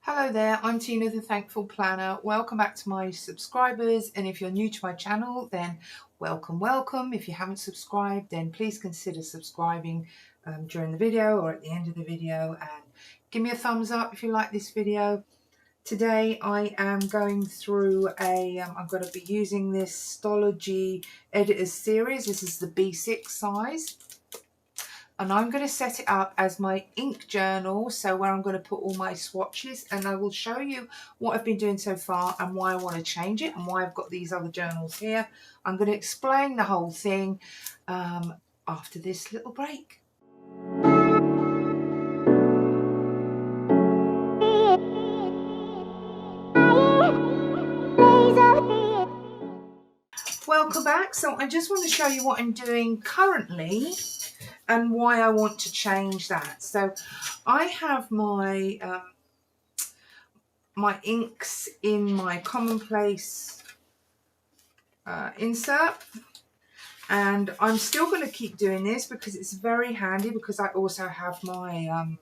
Hello there, I'm Tina the Thankful Planner. Welcome back to my subscribers, and if you're new to my channel then welcome. If you haven't subscribed then please consider subscribing during the video or at the end of the video, and give me a thumbs up if you like this video. Today I am going through I'm going to be using this Stalogy Editors series. This is the B6 size. And I'm going to set it up as my ink journal, so where I'm going to put all my swatches, and I will show you what I've been doing so far and why I want to change it and why I've got these other journals here. I'm going to explain the whole thing after this little break. Welcome back. So I just want to show you what I'm doing currently and why I want to change that. So I have my my inks in my commonplace insert, and I'm still going to keep doing this because it's very handy, because I also have my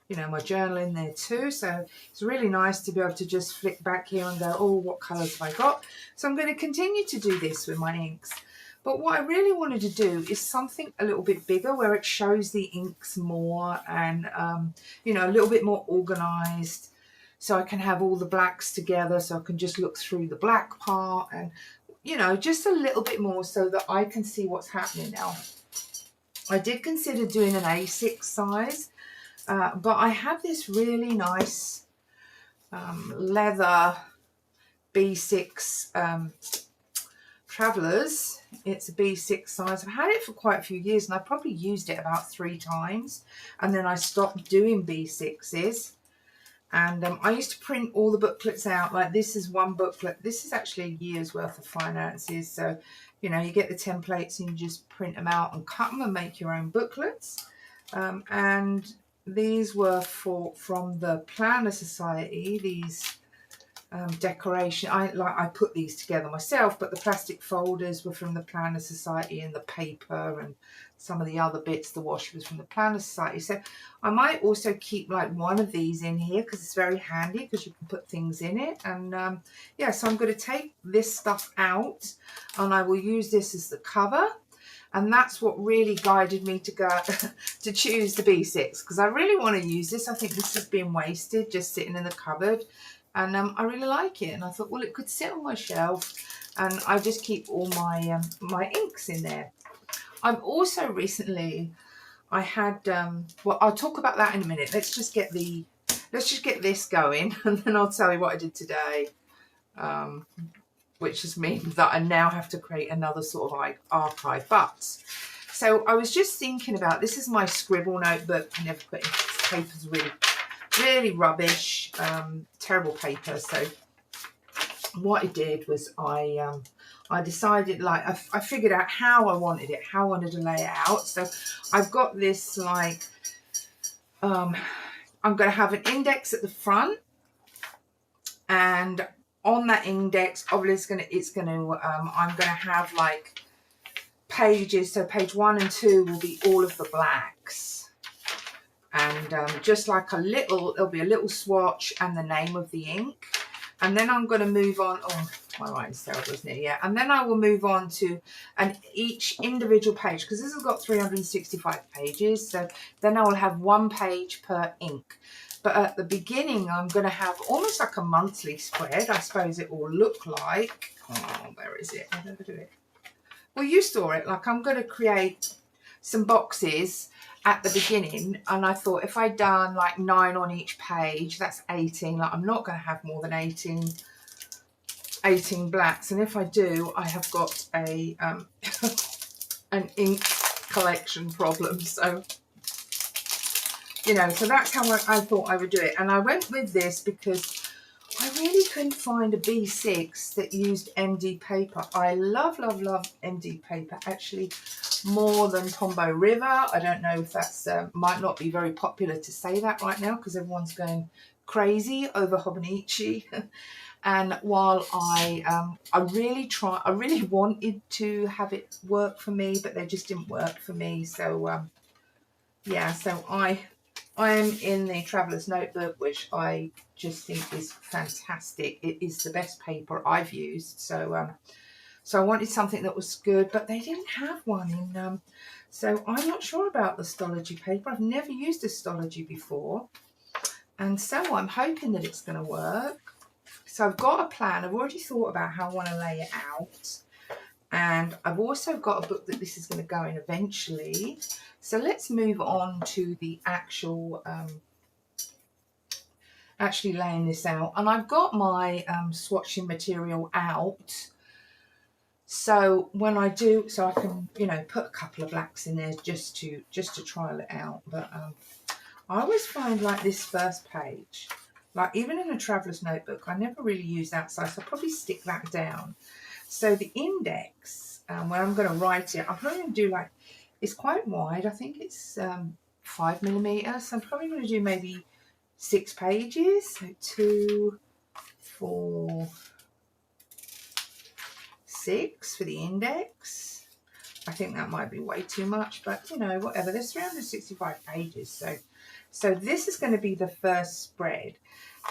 my journal in there too, so it's really nice to be able to just flick back here and go, oh, what colours have I got? So I'm going to continue to do this with my inks. But what I really wanted to do is something a little bit bigger, where it shows the inks more and, a little bit more organised, so I can have all the blacks together, so I can just look through the black part and, just a little bit more so that I can see what's happening now. I did consider doing an A6 size, but I have this really nice leather B6 Travelers. It's a B6 size. I've had it for quite a few years, and I probably used it about 3 times, and then I stopped doing B6s. And I used to print all the booklets out. Like, this is one booklet. This is actually a year's worth of finances. So, you get the templates and you just print them out and cut them and make your own booklets. And these were from the Planner Society. These decoration. I put these together myself, but the plastic folders were from the Planner Society, and the paper and some of the other bits, the wash, was from the Planner Society. So I might also keep like one of these in here because it's very handy, because you can put things in it. And yeah, so I'm going to take this stuff out and I will use this as the cover. And that's what really guided me to go to choose the B6, because I really want to use this. I think this has been wasted just sitting in the cupboard. And I really like it, and I thought, well, it could sit on my shelf, and I just keep all my my inks in there. I've also recently, I had well, I'll talk about that in a minute. Let's just get this going, and then I'll tell you what I did today, which just means that I now have to create another sort of like archive. But so I was just thinking about, this is my scribble notebook. I never put in, this paper's really rubbish, terrible paper. So what I did was I decided, like, I figured out how I wanted it, how I wanted to lay it out. So I've got this, like, I'm going to have an index at the front, and on that index, obviously I'm going to have like pages. So page 1 and 2 will be all of the blacks. And just like there'll be a little swatch and the name of the ink. And then I'm going to move on. Oh, my writing's terrible, isn't it? Yeah. And then I will move on to each individual page, because this has got 365 pages. So then I will have 1 page per ink. But at the beginning, I'm going to have almost like a monthly spread, I suppose it will look like. Oh, where is it? I never do it. Well, you saw it. Like, I'm going to create some boxes at the beginning, and I thought if I'd done like 9 on each page, that's 18. Like, I'm not going to have more than 18 blacks, and if I do, I have got a an ink collection problem. So so that's how I thought I would do it. And I went with this because I really couldn't find a B6 that used MD paper. I love MD paper, actually, more than Tombow River. I don't know if that's might not be very popular to say that right now, because everyone's going crazy over Hobonichi. And while I really wanted to have it work for me, but they just didn't work for me. So yeah, so I I'm in the Traveller's Notebook, which I just think is fantastic. It is the best paper I've used. So so I wanted something that was good, but they didn't have one in. So I'm not sure about the Stalogy paper. I've never used a Stalogy before. And so I'm hoping that it's going to work. So I've got a plan. I've already thought about how I want to lay it out. And I've also got a book that this is going to go in eventually. So let's move on to the actual, actually laying this out. And I've got my swatching material out. So when I do, so I can, you know, put a couple of blacks in there just to trial it out. But I always find like this first page, like even in a Traveller's Notebook, I never really use that size. So I'll probably stick that down. So the index, when I'm going to write it, I'm probably going to do like, it's quite wide. I think it's 5mm. So I'm probably going to do maybe 6 pages. So 2, 4, 6 for the index. I think that might be way too much, but you know, whatever. There's 365 pages. So this is going to be the first spread,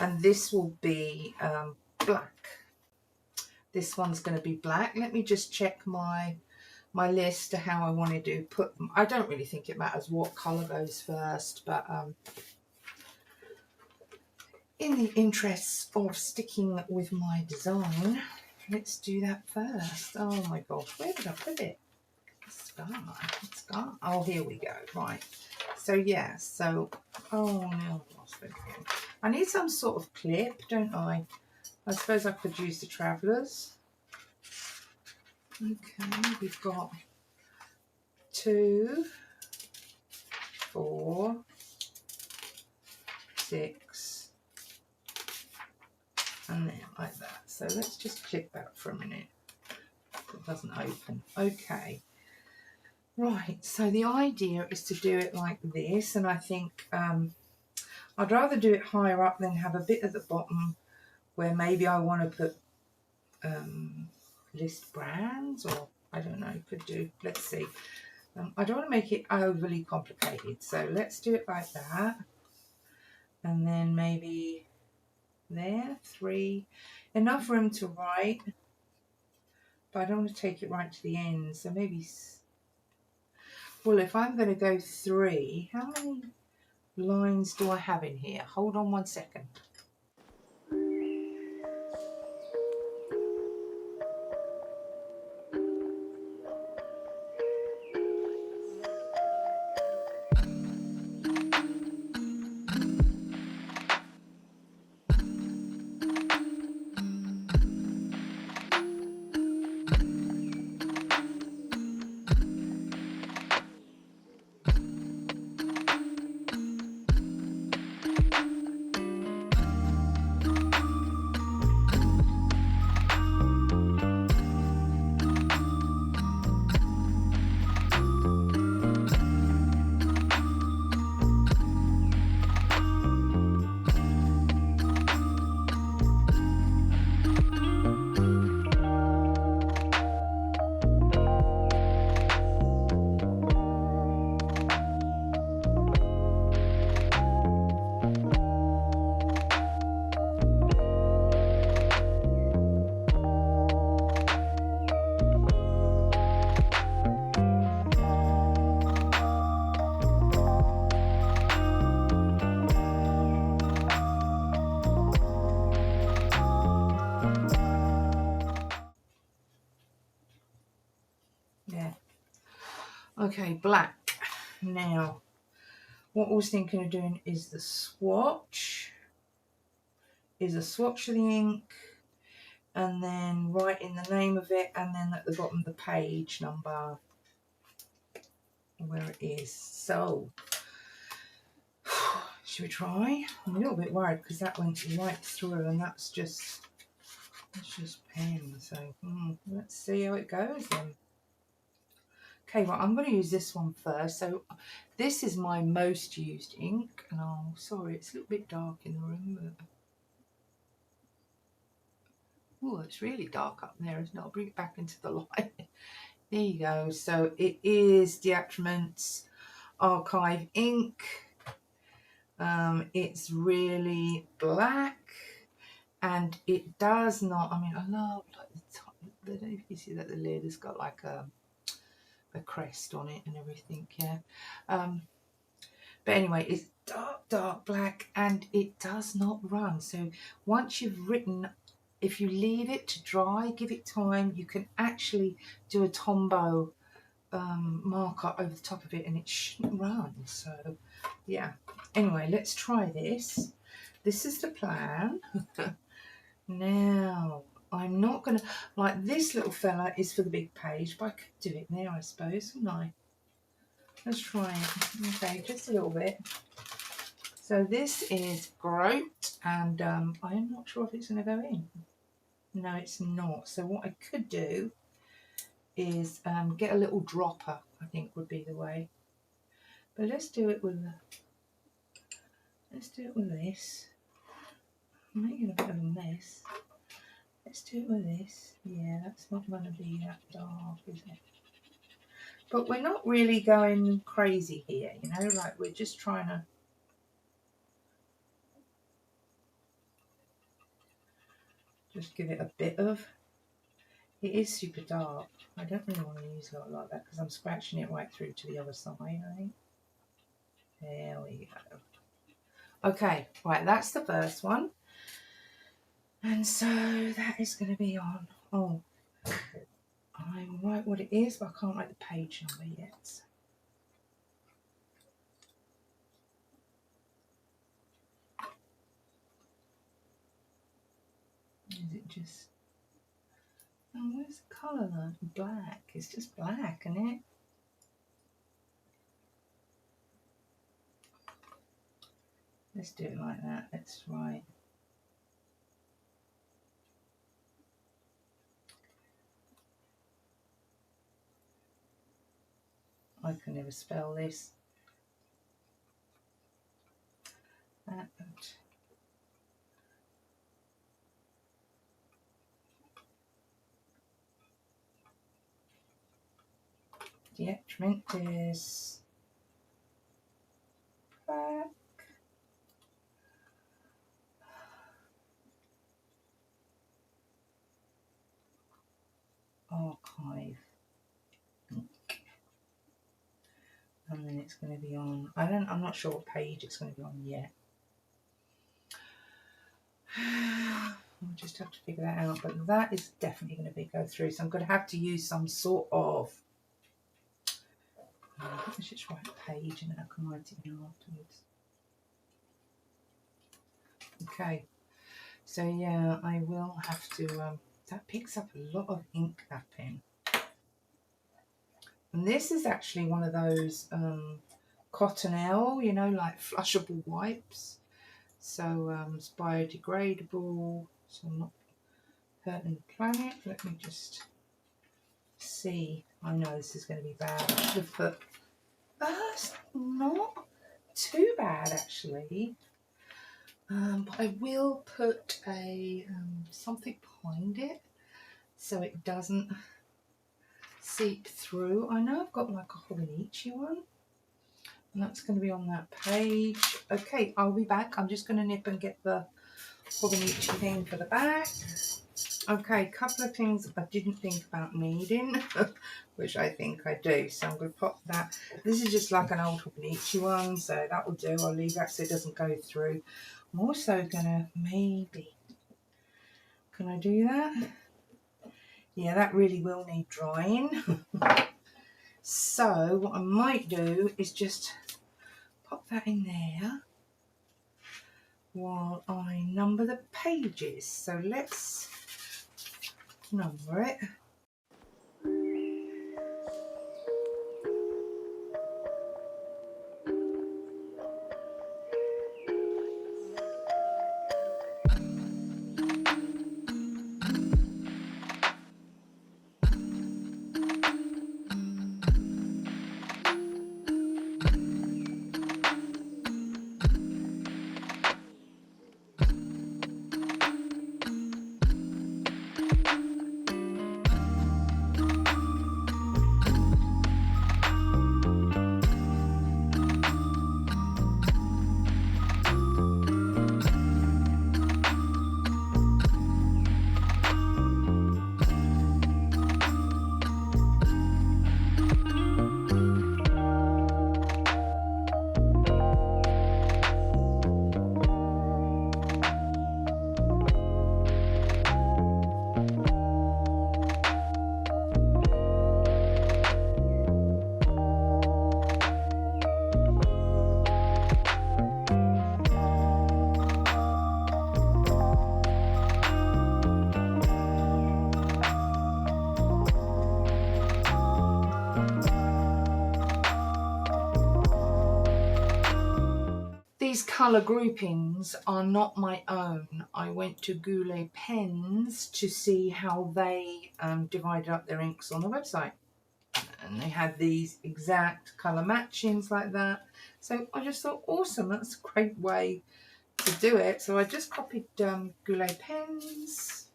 and this will be black. This one's going to be black. Let me just check my list to how I wanted to put them. I don't really think it matters what colour goes first, but in the interests of sticking with my design, let's do that first. Oh my gosh, where did I put it? It's gone. Oh, here we go. Right. So yeah, so oh no, I lost it again. I need some sort of clip, don't I? I suppose I could use the Travellers. Okay, we've got 2, 4, 6, and then like that. So let's just click that for a minute. It doesn't open. Okay. Right, so the idea is to do it like this, and I think I'd rather do it higher up than have a bit at the bottom where maybe I want to put list brands, or I don't know, could do, let's see. I don't want to make it overly complicated, so let's do it like that. And then maybe there, 3, enough room to write, but I don't want to take it right to the end, so maybe, well, if I'm going to go 3, how many lines do I have in here? Hold on 1 second. Yeah. Okay, black. Now, what I was thinking of doing is the swatch. Is a swatch of the ink, and then writing the name of it, and then at the bottom the page number where it is. So, should we try? I'm a little bit worried because that went right through, and that's just pen. So let's see how it goes then. Okay, well, I'm going to use this one first. So this is my most used ink, and oh, sorry, it's a little bit dark in the room. But oh, it's really dark up there, isn't it? I'll bring it back into the light. There you go. So it is Diatramente's Archive ink. It's really black, and it does not, I mean, I love like the top, I don't know if you see that the lid has got like a crest on it and everything, yeah. But anyway, it's dark black, and it does not run. So once you've written, if you leave it to dry, give it time, you can actually do a Tombow marker over the top of it, and it shouldn't run. So yeah, anyway, let's try this. This is the plan. Now I'm not gonna, like, this little fella is for the big page, but I could do it now, I suppose, couldn't I? Let's try it. Okay, just a little bit. So this is groat, and I'm not sure if it's going to go in. No, it's not. So what I could do is get a little dropper, I think would be the way. But let's do it with this. I'm making a bit of a mess. Let's do it with this. Yeah, that's not going to be that dark, is it? But we're not really going crazy here, you know, like we're just trying to just give it a bit of, it is super dark. I don't really want to use it like that because I'm scratching it right through to the other side, I think. There we go. Okay, right, that's the first one. And so that is going to be on, oh, I write what it is, but I can't write the page number yet. Is it just, oh, where's the colour though? Black, it's just black, isn't it? Let's do it like that, let's write. I can never spell this. That. Detrimentis black. Archive. And then it's going to be on, I'm not sure what page it's going to be on yet. I'll just have to figure that out, but that is definitely going to go through, so I'm going to have to use some sort of, let's just write a page and then I can write it in afterwards. Okay, so yeah, I will have to, that picks up a lot of ink, that pen. And this is actually one of those Cottonelle, you know, like flushable wipes. So it's biodegradable, so I'm not hurting the planet. Let me just see. I know this is going to be bad. I should have put, it's not too bad actually. But I will put a something behind it so it doesn't seep through. I know I've got like a Hobonichi one, and that's going to be on that page. Okay, I'll be back. I'm just going to nip and get the Hobonichi thing for the back. Okay, a couple of things I didn't think about needing, which I think I do. So I'm going to pop that. This is just like an old Hobonichi one, so that will do. I'll leave that so it doesn't go through. I'm also going to maybe, can I do that? Yeah, that really will need drying. So what I might do is just pop that in there while I number the pages. So let's number it. colour groupings are not my own. I went to Goulet Pens to see how they divided up their inks on the website. And they had these exact colour matchings like that. So I just thought, awesome, that's a great way to do it. So I just copied Goulet Pens,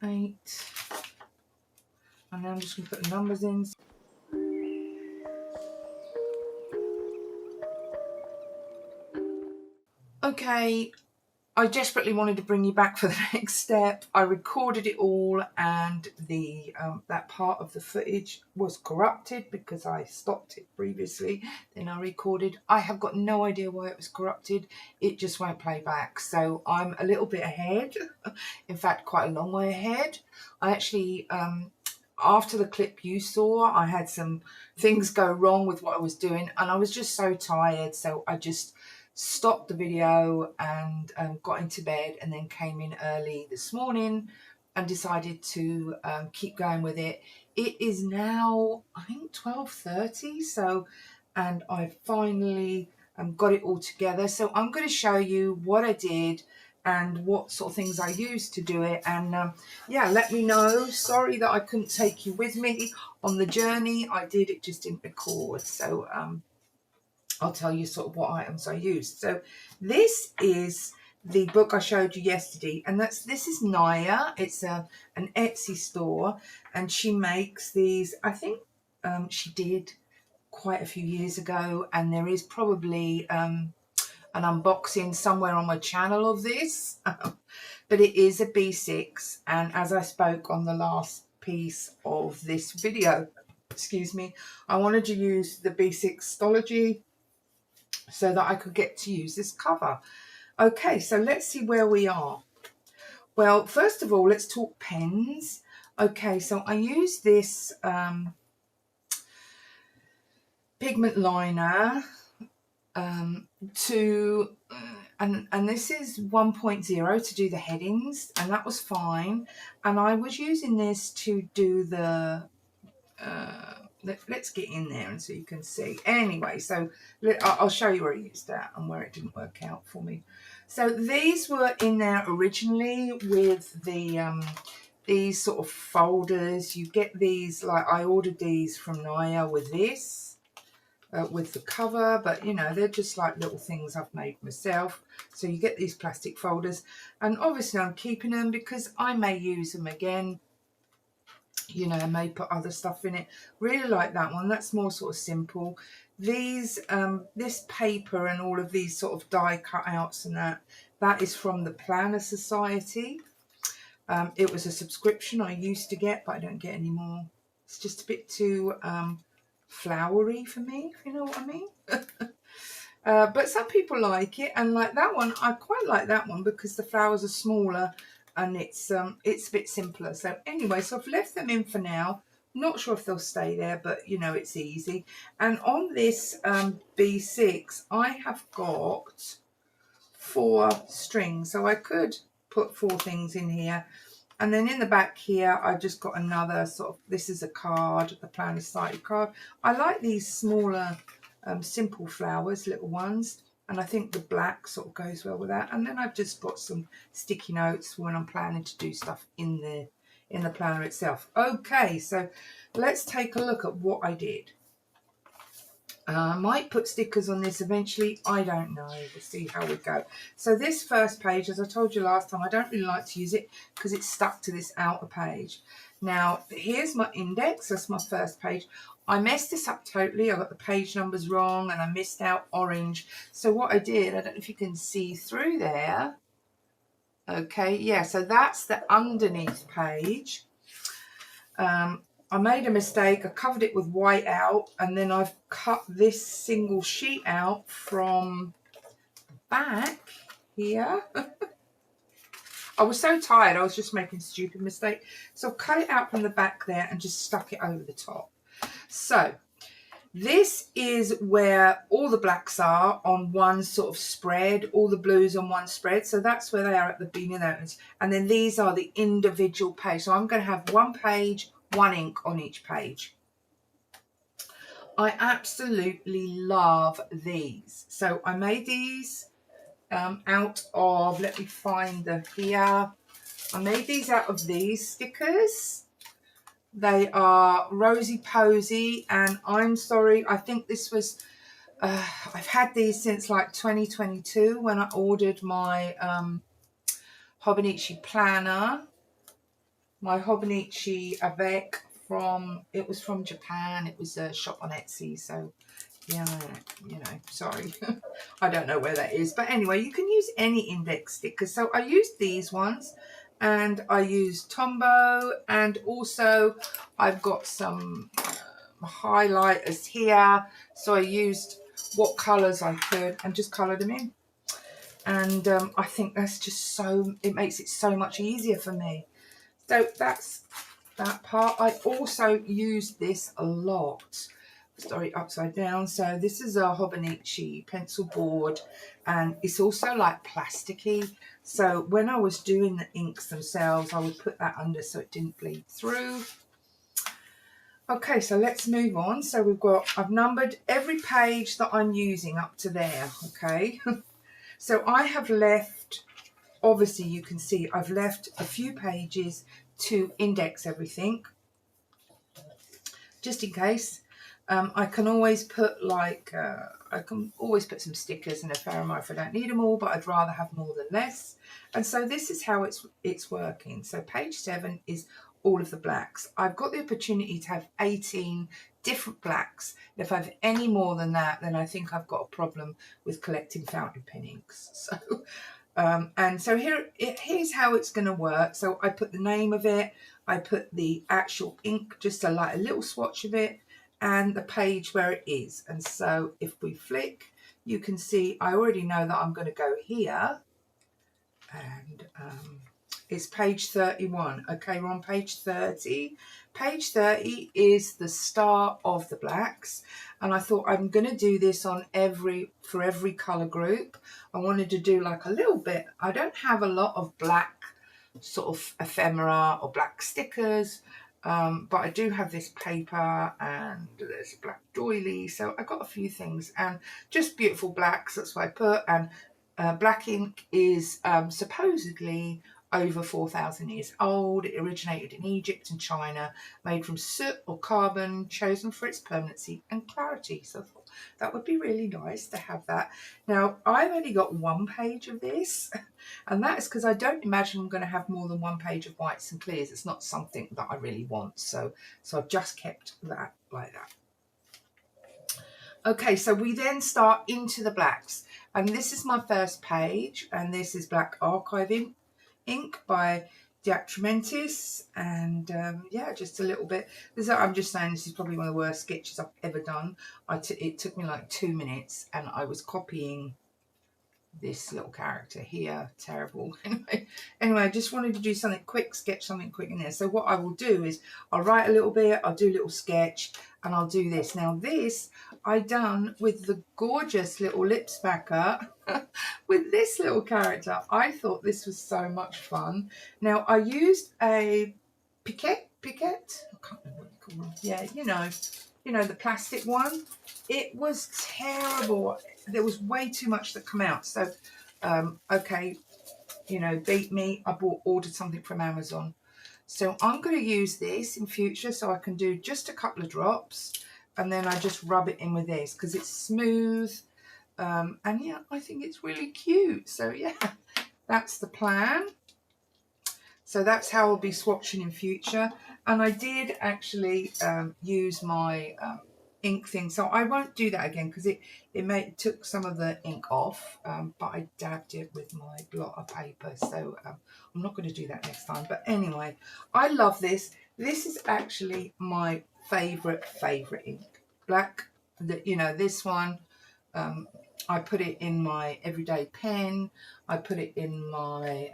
8, and now I'm just going to put the numbers in. Okay, I desperately wanted to bring you back for the next step. I recorded it all, and the that part of the footage was corrupted because I stopped it previously. Then I recorded. I have got no idea why it was corrupted. It just won't play back. So I'm a little bit ahead. In fact, quite a long way ahead. I actually, after the clip you saw, I had some things go wrong with what I was doing, and I was just so tired. So I just stopped the video and got into bed, and then came in early this morning and decided to keep going with it. It is now, I think, 12:30, so, and I finally got it all together. So I'm going to show you what I did and what sort of things I used to do it. And yeah, let me know. Sorry that I couldn't take you with me on the journey. I did, it just didn't record. So I'll tell you sort of what items I used. So this is the book I showed you yesterday, and this is Naya. It's an Etsy store, and she makes these. I think she did quite a few years ago, and there is probably an unboxing somewhere on my channel of this. But it is a B6, and as I spoke on the last piece of this video, excuse me, I wanted to use the B6 Stalogy so that I could get to use this cover. Okay, so let's see where we are. Well, first of all, let's talk pens. Okay, so I use this pigment liner to, and this is 1.0 to do the headings, and that was fine. And I was using this to do the, let's get in there and so you can see. Anyway, so I'll show you where I used that and where it didn't work out for me. So these were in there originally with the these sort of folders. You get these, like I ordered these from Naya with this, with the cover, but you know, they're just like little things I've made myself. So you get these plastic folders, and obviously I'm keeping them because I may use them again. You know, I may put other stuff in it. Really like that one. That's more sort of simple. These, this paper and all of these sort of die cutouts and that is from the Planner Society. It was a subscription I used to get, but I don't get anymore. It's just a bit too flowery for me, if you know what I mean. But some people like it, and like that one, I quite like that one because the flowers are smaller and it's a bit simpler. So anyway, so I've left them in for now. Not sure if they'll stay there, but you know, it's easy. And on this B6, I have got 4 strings, so I could put 4 things in here. And then in the back here, I just got another sort of, this is a card, the Planner Society card. I like these smaller simple flowers, little ones, and I think the black sort of goes well with that. And then I've just got some sticky notes when I'm planning to do stuff in the planner itself. Okay, so let's take a look at what I did. I might put stickers on this eventually. I don't know. We'll see how we go. So this first page, as I told you last time, I don't really like to use it because it's stuck to this outer page. Now, here's my index. That's my first page. I messed this up totally. I got the page numbers wrong and I missed out orange. So what I did, I don't know if you can see through there. Okay, yeah, so that's the underneath page. I made a mistake. I covered it with white out, and then I've cut this single sheet out from back here. I was so tired, I was just making a stupid mistake. So I've cut it out from the back there and just stuck it over the top. So this is where all the blacks are on one sort of spread, all the blues on one spread. So that's where they are at the beginning of it. And then these are the individual pages. So I'm going to have one page, one ink on each page. I absolutely love these. So I made these out of, let me find the here. I made these out of these stickers. They are Rosy Posy, and I'm sorry, I think this was, I've had these since like 2022 when I ordered my Hobonichi planner, my Hobonichi avec from, it was from Japan. It was a shop on Etsy, so yeah, you know, sorry. I don't know where that is. But anyway, you can use any index stickers. So I used these ones, and I used Tombow, and also I've got some highlighters here. So I used what colours I could and just coloured them in. And I think that's just so, it makes it so much easier for me. So that's that part. I also use this a lot. Sorry, upside down. So this is a Hobonichi pencil board, and it's also like plasticky. So when I was doing the inks themselves, I would put that under so it didn't bleed through. Okay, so let's move on. So we've got, I've numbered every page that I'm using up to there, okay? So I have left, obviously you can see I've left a few pages to index everything, just in case. I can always put like, I can always put some stickers in a ephemera if I don't need them all, but I'd rather have more than less. And so this is how it's working. So page 7 is all of the blacks. I've got the opportunity to have 18 different blacks. If I have any more than that, then I think I've got a problem with collecting fountain pen inks. So and so here's how it's going to work. So I put the name of it, I put the actual ink, just like a little swatch of it, and the page where it is. And so if we flick, you can see I already know that I'm going to go here, and it's page 31. Okay, we're on page 30. Page 30 is the start of the blacks, and I thought I'm going to do this on for every colour group. I wanted to do like a little bit. I don't have a lot of black sort of ephemera or black stickers, but I do have this paper, and there's a black doily, so I got a few things, and just beautiful blacks. That's what I put. And black ink is supposedly over 4,000 years old. It originated in Egypt and China, made from soot or carbon, chosen for its permanency and clarity. So I thought that would be really nice to have that. Now, I've only got one page of this, and that is because I don't imagine I'm going to have more than one page of whites and clears. It's not something that I really want. So I've just kept that like that. Okay, so we then start into the blacks, and this is my first page, and this is Black Archive ink by Diatramentis, and yeah, just a little bit. I'm just saying this is probably one of the worst sketches I've ever done. It took me like 2 minutes, and I was copying this little character here. Terrible. Anyway, I just wanted to do something quick, sketch something quick in there. So what I will do is I'll write a little bit, I'll do a little sketch, and I'll do this. Now this I done with the gorgeous little lip spacker with this little character. I thought this was so much fun. Now I used a piquette. I can't remember what you call them. Yeah, you know the plastic one. It was terrible. There was way too much that come out. So, okay, you know, beat me. I ordered something from Amazon. So I'm going to use this in future, so I can do just a couple of drops, and then I just rub it in with this because it's smooth. And yeah, I think it's really cute. So yeah, that's the plan. So that's how I'll be swatching in future. And I did actually use my ink thing, so I won't do that again because it took some of the ink off, but I dabbed it with my blotter paper, so I'm not going to do that next time. But anyway, I love this. This is actually my favorite ink. Black, you know, this one, I put it in my everyday pen. I put it in my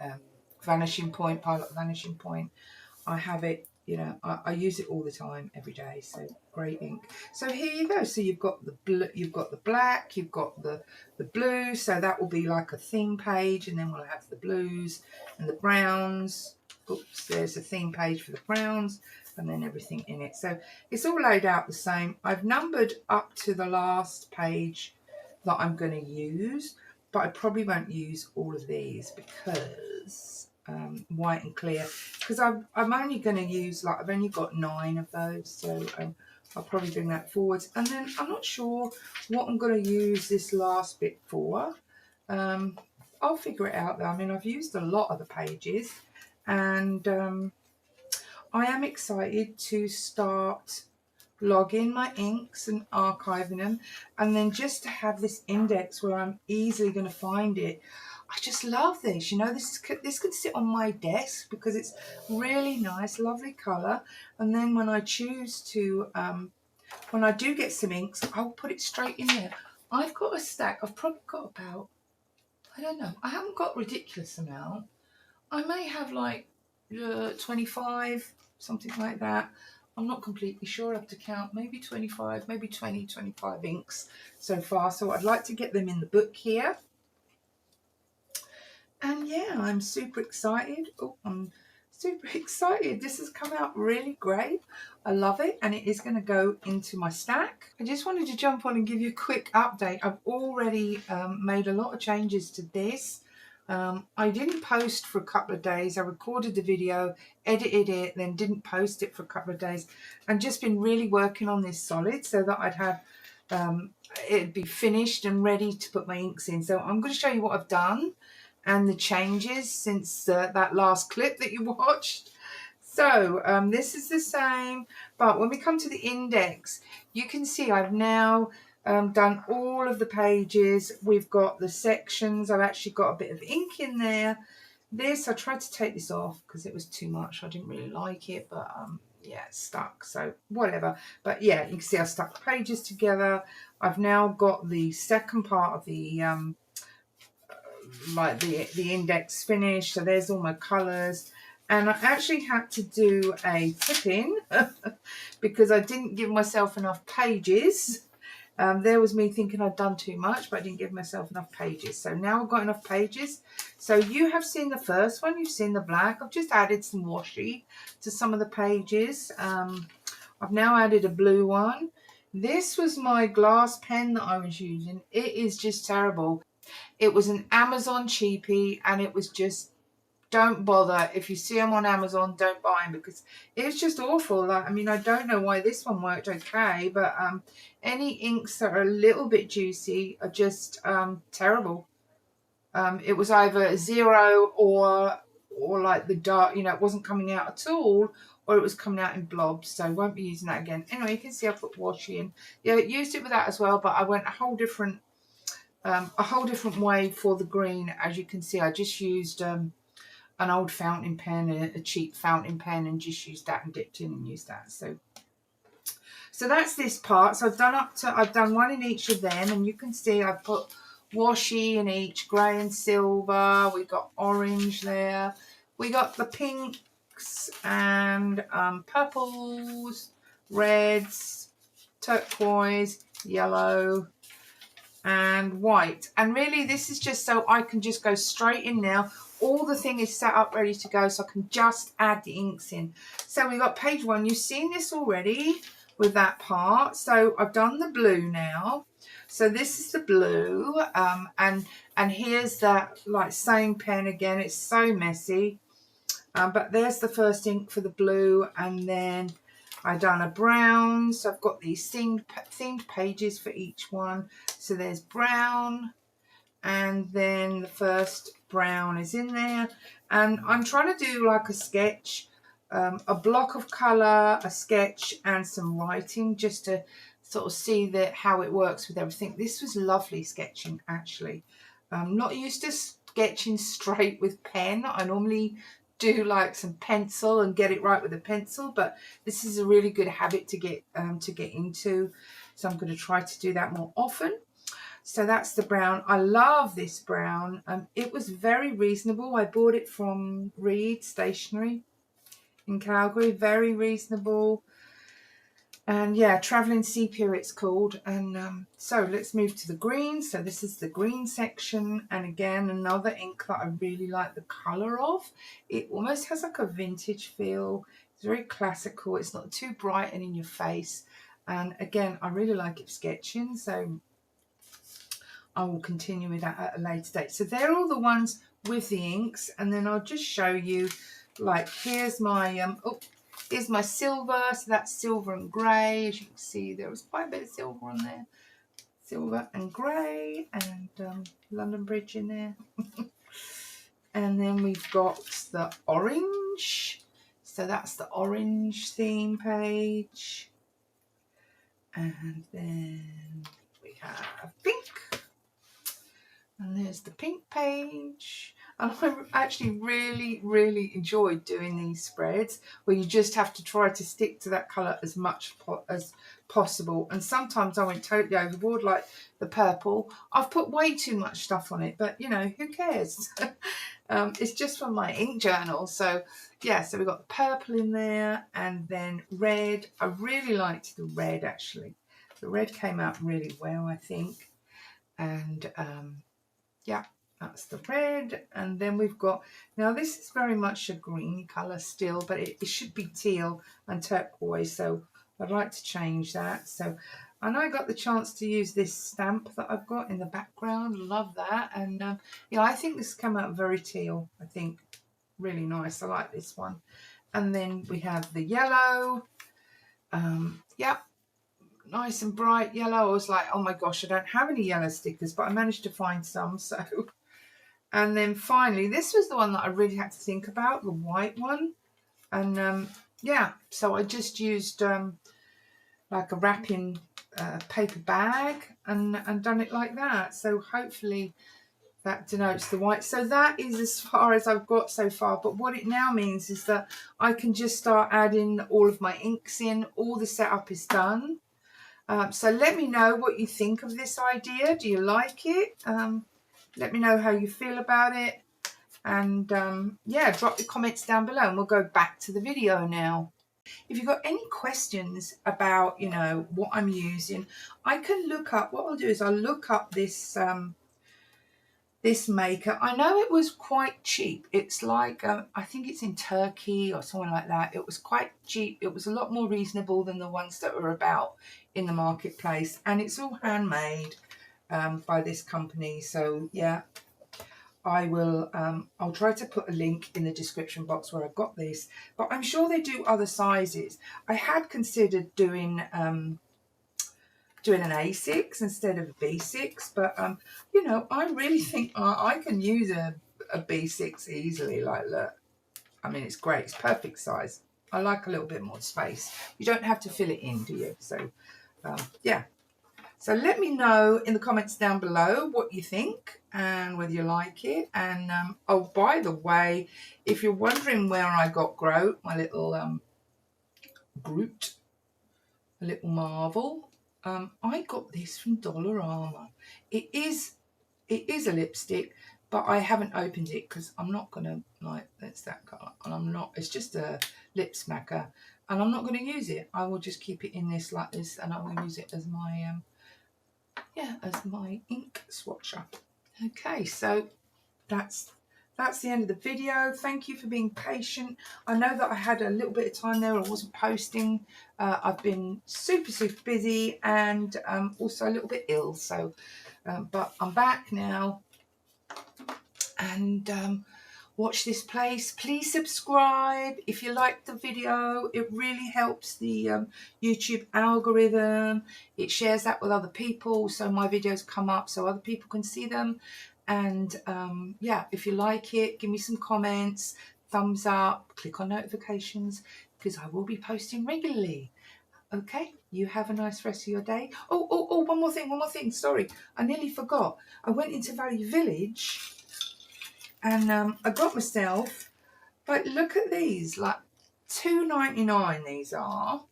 vanishing point, pilot vanishing point. I have it, you know, I use it all the time, every day. So great ink. So here you go. So you've got the blue, you've got the black, you've got the blue. So that will be like a theme page, and then we'll have the blues and the browns. oops, there's a theme page for the crowns and then everything in it. So it's all laid out the same. I've numbered up to the last page that I'm going to use, but I probably won't use all of these because white and clear, because I'm only going to use, like, I've only got 9 of those, so I'll probably bring that forwards. And then I'm not sure what I'm going to use this last bit for. I'll figure it out though. I mean, I've used a lot of the pages, and I am excited to start logging my inks and archiving them, and then just to have this index where I'm easily going to find it. I just love this, you know. This could sit on my desk because it's really nice, lovely colour. And then when I choose to, when I do get some inks, I'll put it straight in there. I've got a stack. I've probably got about, I don't know, I haven't got a ridiculous amount. I may have like 25, something like that. I'm not completely sure. I have to count, maybe 25, maybe 20, 25 inks so far. So I'd like to get them in the book here. And yeah, I'm super excited. Oh, I'm super excited. This has come out really great. I love it, and it is going to go into my stack. I just wanted to jump on and give you a quick update. I've already made a lot of changes to this. I didn't post for a couple of days. I recorded the video, edited it, then didn't post it for a couple of days, and just been really working on this solid so that I'd have it'd be finished and ready to put my inks in. So I'm going to show you what I've done and the changes since that last clip that you watched. So this is the same, but when we come to the index, you can see I've now done all of the pages. We've got the sections. I've actually got a bit of ink in there. This, I tried to take this off because it was too much. I didn't really like it, but yeah, it's stuck, so whatever. But yeah, you can see I stuck the pages together. I've now got the second part of the like the index finished. So there's all my colours, and I actually had to do a tip-in because I didn't give myself enough pages. There was me thinking I'd done too much, but I didn't give myself enough pages. So now I've got enough pages. So you have seen the first one, you've seen the black. I've just added some washi to some of the pages. I've now added a blue one. This was my glass pen that I was using. It is just terrible. It was an Amazon cheapie, and it was just, don't bother. If you see them on Amazon, don't buy them because it's just awful. Like, I mean, I don't know why this one worked okay, but any inks that are a little bit juicy are just terrible. It was either 0 or like the dark, you know, it wasn't coming out at all, or it was coming out in blobs. So I won't be using that again. Anyway, you can see I put washi in. Yeah, I used it with that as well, but I went a whole different way for the green. As you can see, I just used an old fountain pen, a cheap fountain pen, and just used that and dipped in and used that. So that's this part. So I've done one in each of them, and you can see I've put washi in each, grey and silver. We got orange there. We got the pinks and purples, reds, turquoise, yellow, and white. And really this is just so I can just go straight in now. All the thing is set up ready to go, so I can just add the inks in. So we got page 1. You've seen this already with that part. So I've done the blue now. So this is the blue, and here's that like same pen again. It's so messy, but there's the first ink for the blue, and then I've done a brown. So I've got these themed pages for each one. So there's brown, and then the first brown is in there, and I'm trying to do like a sketch, a block of colour, a sketch, and some writing, just to sort of see how it works with everything. This was lovely sketching, actually. I'm not used to sketching straight with pen. I normally do like some pencil and get it right with a pencil, but this is a really good habit to get into, so I'm going to try to do that more often. So that's the brown. I love this brown. It was very reasonable. I bought it from Stationery in Calgary. Very reasonable. And yeah, Travelling Sepia it's called. And so let's move to the green. So this is the green section. And again, another ink that I really like the colour of. It almost has like a vintage feel. It's very classical. It's not too bright and in your face. And again, I really like it sketching. So I will continue with that at a later date. So they're all the ones with the inks. And then I'll just show you, like, here's my, here's my silver. So that's silver and grey. As you can see, there was quite a bit of silver on there. Silver and grey, and London Bridge in there. And then we've got the orange. So that's the orange theme page. And then we have pink. And there's the pink page. And I actually really enjoyed doing these spreads where you just have to try to stick to that colour as much as possible. And sometimes I went totally overboard, like the purple. I've put way too much stuff on it, but you know, who cares? It's just from my ink journal. So yeah, so we've got the purple in there, and then red. I really liked the red actually. The red came out really well, I think. And yeah, that's the red. And then we've got, now this is very much a green colour still, but it should be teal and turquoise, so I'd like to change that. So, and I got the chance to use this stamp that I've got in the background. Love that. And yeah, I think this came out very teal. I think really nice. I like this one. And then we have the yellow. Yeah, nice and bright yellow. I was like, oh my gosh, I don't have any yellow stickers, but I managed to find some. So, and then finally, this was the one that I really had to think about, the white one. And yeah, so I just used like a wrapping paper bag and done it like that. So hopefully that denotes the white. So that is as far as I've got so far. But what it now means is that I can just start adding all of my inks in. All the setup is done. So let me know what you think of this idea. Do you like it? Let me know how you feel about it. And yeah, drop your comments down below and we'll go back to the video now. If you've got any questions about, you know, what I'm using, I can look up, what I'll do is I'll look up this this maker. I know it was quite cheap. It's like, I think it's in Turkey or somewhere like that. It was quite cheap. It was a lot more reasonable than the ones that were about in the marketplace. And it's all handmade by this company. So yeah, I will, I'll try to put a link in the description box where I got this. But I'm sure they do other sizes. I had considered doing an A6 instead of a B6, but you know, I really think I can use a B6 easily. Like, look, I mean, it's great, it's perfect size. I like a little bit more space. You don't have to fill it in, do you? So yeah, so let me know in the comments down below what you think and whether you like it. And oh, by the way, if you're wondering where I got Groat, my little Groot, a little marvel, I got this from Dollarama. It is a lipstick, but I haven't opened it because I'm not gonna, like, that's that colour, and I'm not, it's just a lip smacker, and I'm not going to use it. I will just keep it in this like this, and I will use it as my yeah, as my ink swatcher. Okay, so that's the end of the video. Thank you for being patient. I know that I had a little bit of time there. I wasn't posting. I've been super busy and also a little bit ill. So, but I'm back now. And watch this place. Please subscribe if you liked the video. It really helps the YouTube algorithm. It shares that with other people, so my videos come up so other people can see them. And yeah, if you like it, give me some comments, thumbs up, click on notifications, because I will be posting regularly. Okay, you have a nice rest of your day. Oh, one more thing, sorry, I nearly forgot. I went into Value Village and I got myself, like, look at these, like £2.99 these are,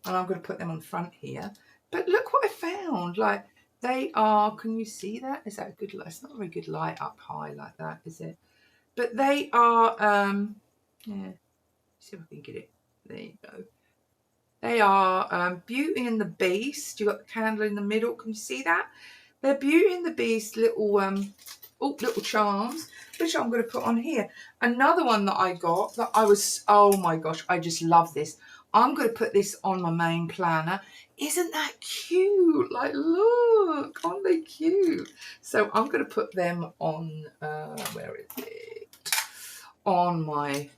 and I'm going to put them on the front here. But look what I found. Like, they are, can you see that? Is that a good light? It's not a very good light up high like that, is it? But they are, yeah, see if I can get it. There you go. They are Beauty and the Beast. You've got the candle in the middle. Can you see that? They're Beauty and the Beast little little charms, which I'm going to put on here. Another one that I got that I was, oh my gosh, I just love this. I'm going to put this on my main planner. Isn't that cute? Like, look, aren't they cute? So I'm going to put them on, where is it? On my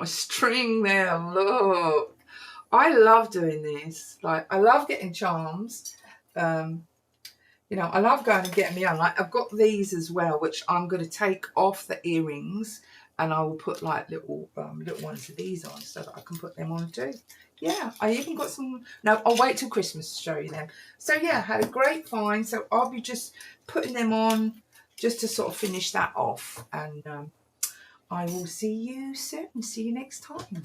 string there, look. I love doing this. Like, I love getting charms. You know, I love going and getting my own. Like, I've got these as well, which I'm going to take off the earrings, and I will put like little ones of these on so that I can put them on too. Yeah, I even got some. No, I'll wait till Christmas to show you them. So yeah, had a great find. So I'll be just putting them on just to sort of finish that off, and I will see you soon. See you next time.